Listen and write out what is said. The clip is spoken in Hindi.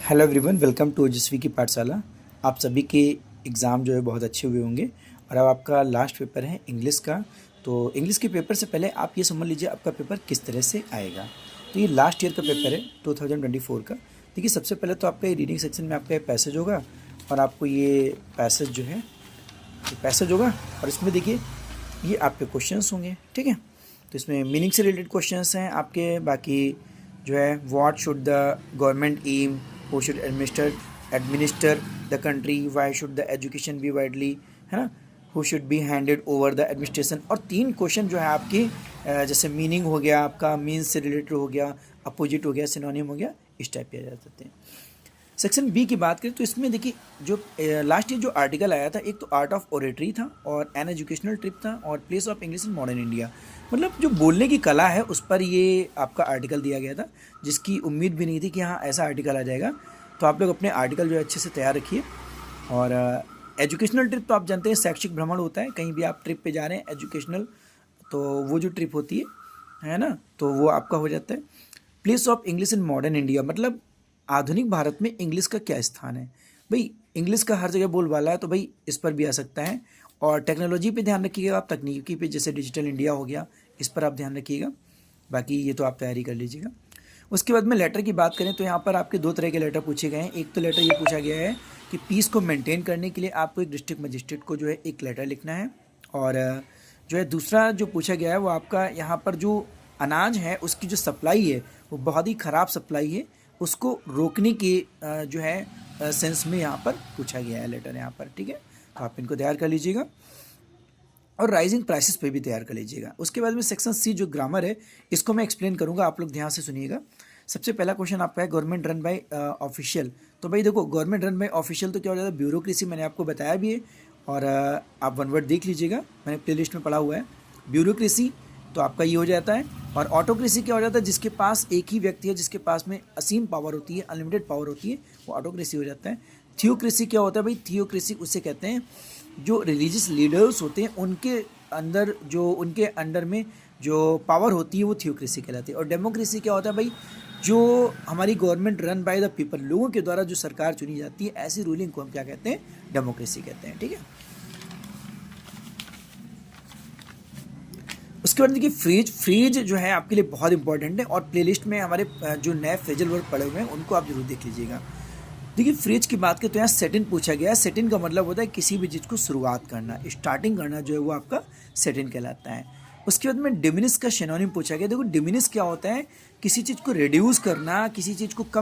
हेलो एवरीवन, वेलकम टू ओजस्वी की पाठशाला। आप सभी के एग्ज़ाम जो है बहुत अच्छे हुए होंगे और अब आपका लास्ट पेपर है इंग्लिश का। तो इंग्लिश के पेपर से पहले आप ये समझ लीजिए आपका पेपर किस तरह से आएगा। तो ये लास्ट ईयर का पेपर है 2024 का। देखिए, सबसे पहले तो आपका रीडिंग सेक्शन में आपका पैसेज होगा और आपको ये पैसेज जो है पैसेज होगा और इसमें देखिए ये आपके क्वेश्चंस होंगे, ठीक है। तो इसमें मीनिंग से रिलेटेड क्वेश्चंस हैं आपके। बाकी जो है what should the government aim, who should administer the country, why should the education be widely, है ना, who should be handed over the administration. और 3 क्वेश्चन जो है आपके जैसे मीनिंग हो गया, आपका मीन्स से रिलेटेड हो गया, अपोजिट हो गया, सिनोनिम हो गया, इस टाइप के आ जाते हैं। सेक्शन बी की बात करें तो इसमें देखिए जो लास्ट ईयर जो आर्टिकल आया था, एक तो आर्ट ऑफ ओरेटरी था और एन एजुकेशनल ट्रिप था और place of English in modern India, मतलब जो बोलने की कला है उस पर ये आपका आर्टिकल दिया गया था, जिसकी उम्मीद भी नहीं थी कि हाँ ऐसा आर्टिकल आ जाएगा। तो आप लोग अपने आर्टिकल जो है अच्छे से तैयार रखिए। और एजुकेशनल ट्रिप तो आप जानते हैं शैक्षिक भ्रमण होता है, कहीं भी आप ट्रिप पे जा रहे हैं एजुकेशनल, तो वो जो ट्रिप होती है ना, तो वो आपका हो जाता है। Place of English in modern India, मतलब आधुनिक भारत में इंग्लिश का क्या स्थान है। भाई इंग्लिश का हर जगह बोलबाला है, तो भाई इस पर भी आ सकता है। और टेक्नोलॉजी पे ध्यान रखिएगा आप, तकनीकी पे, जैसे डिजिटल इंडिया हो गया, इस पर आप ध्यान रखिएगा। बाकी ये तो आप तैयारी कर लीजिएगा। उसके बाद में लेटर की बात करें तो यहाँ पर आपके 2 तरह के लेटर पूछे गए हैं। एक तो लेटर ये पूछा गया है कि पीस को मेंटेन करने के लिए आपको एक डिस्ट्रिक्ट मजिस्ट्रेट को जो है एक लेटर लिखना है। और जो है दूसरा जो पूछा गया है वो आपका यहाँ पर जो अनाज है उसकी जो सप्लाई है वो बहुत ही ख़राब सप्लाई है, उसको रोकने के जो है सेंस में यहाँ पर पूछा गया है लेटर यहाँ पर, ठीक है। तो आप इनको तैयार कर लीजिएगा और राइजिंग प्राइसेस पे भी तैयार कर लीजिएगा। उसके बाद में सेक्शन सी जो ग्रामर है इसको मैं एक्सप्लेन करूँगा, आप लोग ध्यान से सुनिएगा। सबसे पहला क्वेश्चन आपका है गवर्नमेंट रन बाय ऑफिशियल। तो भाई देखो, गवर्नमेंट रन बाय ऑफिशियल तो क्या हो जाता है, ब्यूरोक्रेसी, मैंने आपको बताया भी है। और आप वन वर्ड देख लीजिएगा, मैंने प्लेलिस्ट में पढ़ा हुआ है। ब्यूरोक्रेसी तो आपका ये हो जाता है। और ऑटोक्रेसी क्या हो जाता है, जिसके पास एक ही व्यक्ति है, जिसके पास में असीम पावर होती है, अनलिमिटेड पावर होती है, वो ऑटोक्रेसी हो जाता है। थियोक्रेसी क्या होता है भाई, थियोक्रेसी उसे कहते हैं जो रिलीजियस लीडर्स होते हैं उनके अंदर, जो उनके अंडर में जो पावर होती है वो थियोक्रेसी कहलाती है। और डेमोक्रेसी क्या होता है भाई, जो हमारी government run by the people, लोगों के द्वारा जो सरकार चुनी जाती है, ऐसी रूलिंग को हम क्या कहते हैं, डेमोक्रेसी कहते हैं, ठीक है। उसके बाद देखिए फ्रीज जो है आपके लिए बहुत इंपॉर्टेंट है और प्लेलिस्ट में हमारे जो नए फ्रेजल वर्ड पड़े हुए हैं उनको आप जरूर देख लीजिएगा। देखिए फ्रीज की बात करें तो यहाँ सेट इन पूछा गया है। सेट इन का मतलब होता है किसी भी चीज़ को शुरुआत करना, स्टार्टिंग करना, जो है वो आपका सेट इन कहलाता है। उसके बाद में डिमिनिश का सिनोनिम पूछा गया। देखो डिमिनिश क्या होता है, किसी चीज़ को रिड्यूस करना, किसी चीज़ को कम